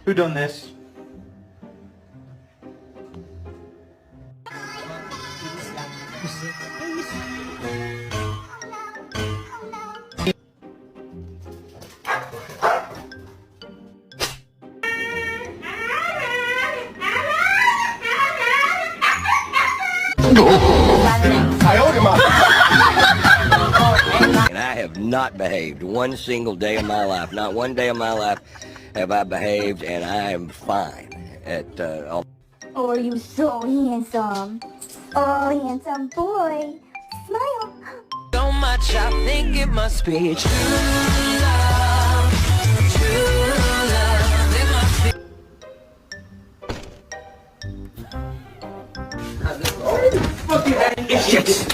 Who done this? And I have not behaved one single day of my life. Not one day of my life have I behaved, and I am fine at all. Oh, are you so handsome? Oh, handsome boy. Smile. So much I think it must be true love. True love. It must be.